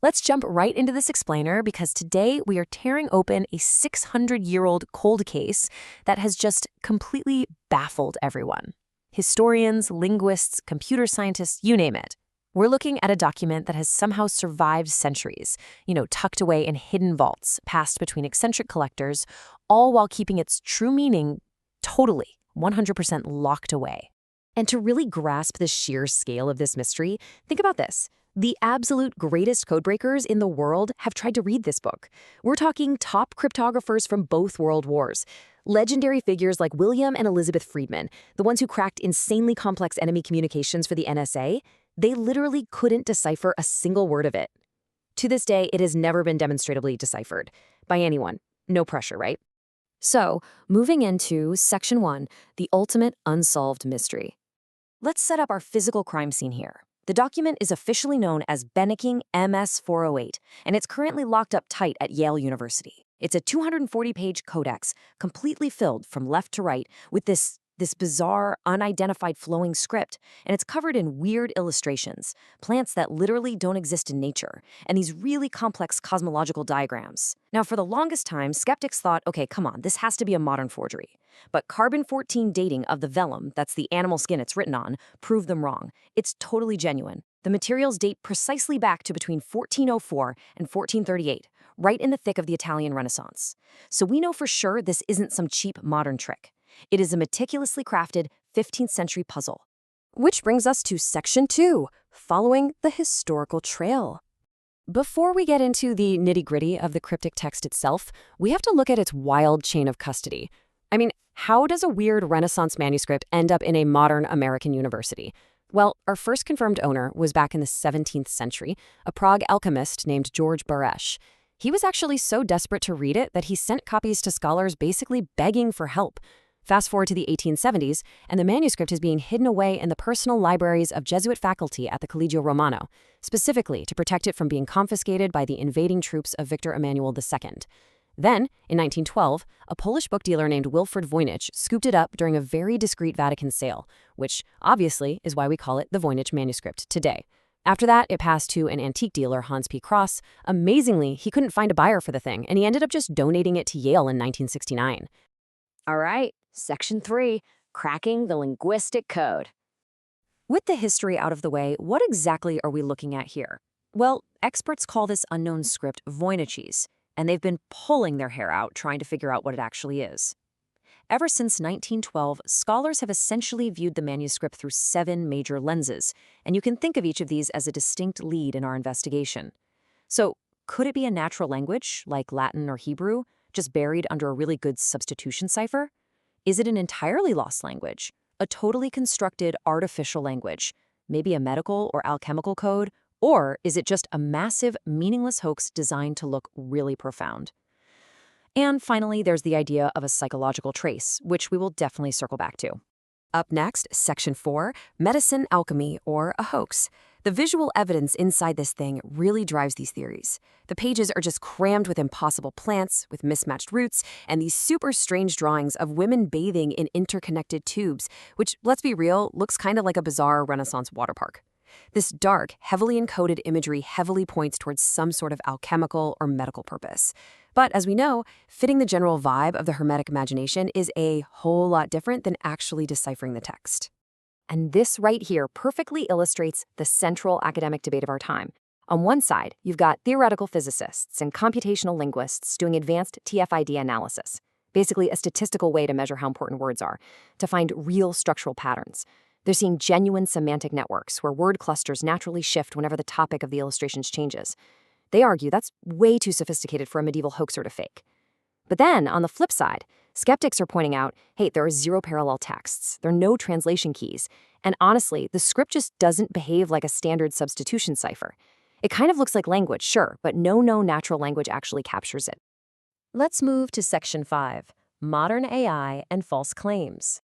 Let's jump right into this explainer because today we are tearing open a 600-year-old cold case that has just completely baffled everyone. Historians, linguists, computer scientists, you name it. We're looking at a document that has somehow survived centuries, tucked away in hidden vaults, passed between eccentric collectors, all while keeping its true meaning totally, 100% locked away. And to really grasp the sheer scale of this mystery, think about this. The absolute greatest codebreakers in the world have tried to read this book. We're talking top cryptographers from both world wars. Legendary figures like William and Elizabeth Friedman, the ones who cracked insanely complex enemy communications for the NSA, they literally couldn't decipher a single word of it. To this day, it has never been demonstratively deciphered by anyone. No pressure, right? So, moving into Section 1, the ultimate unsolved mystery. Let's set up our physical crime scene here. The document is officially known as Benneking MS-408, and it's currently locked up tight at Yale University. It's a 240-page codex, completely filled from left to right with this bizarre, unidentified flowing script, and it's covered in weird illustrations, plants that literally don't exist in nature, and these really complex cosmological diagrams. Now, for the longest time, skeptics thought, okay, come on, this has to be a modern forgery. But carbon-14 dating of the vellum, that's the animal skin it's written on, proved them wrong. It's totally genuine. The materials date precisely back to between 1404 and 1438, right in the thick of the Italian Renaissance. So we know for sure this isn't some cheap modern trick. It is a meticulously crafted 15th century puzzle. Which brings us to Section 2, following the historical trail. Before we get into the nitty-gritty of the cryptic text itself, we have to look at its wild chain of custody. I mean, how does a weird Renaissance manuscript end up in a modern American university? Well, our first confirmed owner was back in the 17th century, a Prague alchemist named George Baresh. He was actually so desperate to read it that he sent copies to scholars basically begging for help. Fast forward to the 1870s, and the manuscript is being hidden away in the personal libraries of Jesuit faculty at the Collegio Romano, specifically to protect it from being confiscated by the invading troops of Victor Emmanuel II. Then, in 1912, a Polish book dealer named Wilfrid Voynich scooped it up during a very discreet Vatican sale, which obviously is why we call it the Voynich manuscript today. After that, it passed to an antique dealer, Hans P. Cross. Amazingly, he couldn't find a buyer for the thing, and he ended up just donating it to Yale in 1969. All right, Section 3, cracking the linguistic code. With the history out of the way, what exactly are we looking at here? Well, experts call this unknown script Voynichese, and they've been pulling their hair out trying to figure out what it actually is. Ever since 1912, scholars have essentially viewed the manuscript through 7 major lenses, and you can think of each of these as a distinct lead in our investigation. So, could it be a natural language, like Latin or Hebrew, just buried under a really good substitution cipher? Is it an entirely lost language, a totally constructed artificial language, maybe a medical or alchemical code, or is it just a massive, meaningless hoax designed to look really profound? And finally, there's the idea of a psychological trace, which we will definitely circle back to. Up next, Section 4, medicine, alchemy, or a hoax. The visual evidence inside this thing really drives these theories. The pages are just crammed with impossible plants, with mismatched roots, and these super strange drawings of women bathing in interconnected tubes, which, let's be real, looks kind of like a bizarre Renaissance water park. This dark, heavily encoded imagery heavily points towards some sort of alchemical or medical purpose. But as we know, fitting the general vibe of the Hermetic imagination is a whole lot different than actually deciphering the text. And this right here perfectly illustrates the central academic debate of our time. On one side, you've got theoretical physicists and computational linguists doing advanced TF-ID analysis, basically a statistical way to measure how important words are, to find real structural patterns. They're seeing genuine semantic networks where word clusters naturally shift whenever the topic of the illustrations changes. They argue that's way too sophisticated for a medieval hoaxer to fake. But then, on the flip side, skeptics are pointing out, hey, there are 0 parallel texts, there are no translation keys, and honestly, the script just doesn't behave like a standard substitution cipher. It kind of looks like language, sure, but no natural language actually captures it. Let's move to Section 5, modern AI and false claims.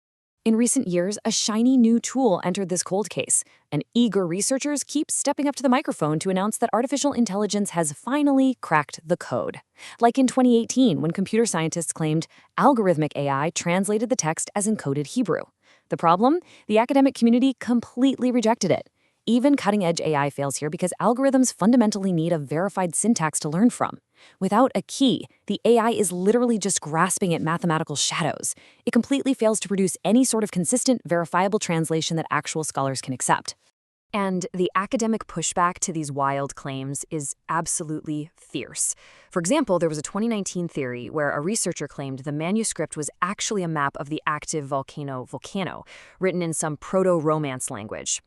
In recent years, a shiny new tool entered this cold case, and eager researchers keep stepping up to the microphone to announce that artificial intelligence has finally cracked the code. Like in 2018, when computer scientists claimed algorithmic AI translated the text as encoded Hebrew. The problem? The academic community completely rejected it. Even cutting-edge AI fails here because algorithms fundamentally need a verified syntax to learn from. Without a key, the AI is literally just grasping at mathematical shadows. It completely fails to produce any sort of consistent, verifiable translation that actual scholars can accept. And the academic pushback to these wild claims is absolutely fierce. For example, there was a 2019 theory where a researcher claimed the manuscript was actually a map of the active volcano, written in some Proto-Romance language.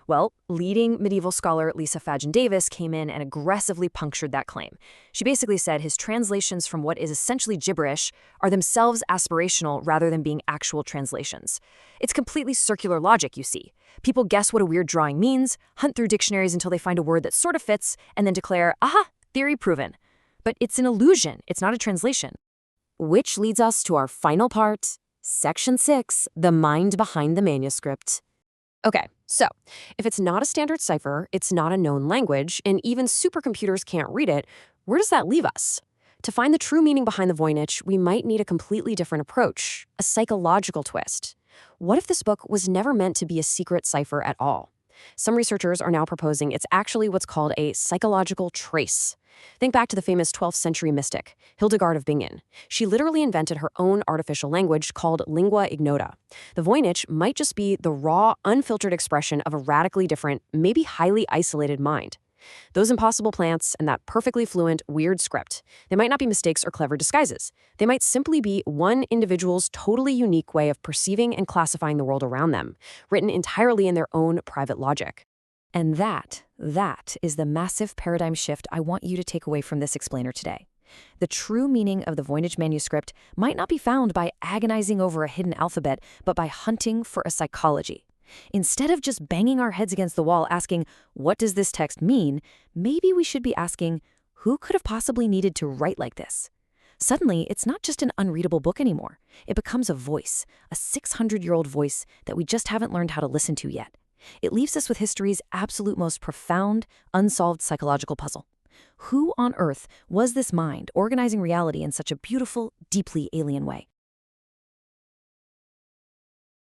Well, leading medieval scholar Lisa Fadgen-Davis came in and aggressively punctured that claim. She basically said his translations from what is essentially gibberish are themselves aspirational rather than being actual translations. It's completely circular logic, you see. People guess what a weird drawing means, hunt through dictionaries until they find a word that sort of fits, and then declare, aha, theory proven. But it's an illusion, it's not a translation. Which leads us to our final part, Section 6, the mind behind the manuscript. Okay, so if it's not a standard cipher, it's not a known language, and even supercomputers can't read it, where does that leave us? To find the true meaning behind the Voynich, we might need a completely different approach, a psychological twist. What if this book was never meant to be a secret cipher at all? Some researchers are now proposing it's actually what's called a psychological trace. Think back to the famous 12th century mystic, Hildegard of Bingen. She literally invented her own artificial language called lingua ignota. The Voynich might just be the raw, unfiltered expression of a radically different, maybe highly isolated mind. Those impossible plants and that perfectly fluent, weird script, they might not be mistakes or clever disguises. They might simply be one individual's totally unique way of perceiving and classifying the world around them, written entirely in their own private logic. And that is the massive paradigm shift I want you to take away from this explainer today. The true meaning of the Voynich manuscript might not be found by agonizing over a hidden alphabet, but by hunting for a psychology. Instead of just banging our heads against the wall asking, what does this text mean, maybe we should be asking, who could have possibly needed to write like this? Suddenly, it's not just an unreadable book anymore. It becomes a voice, a 600-year-old voice that we just haven't learned how to listen to yet. It leaves us with history's absolute most profound, unsolved psychological puzzle. Who on earth was this mind organizing reality in such a beautiful, deeply alien way?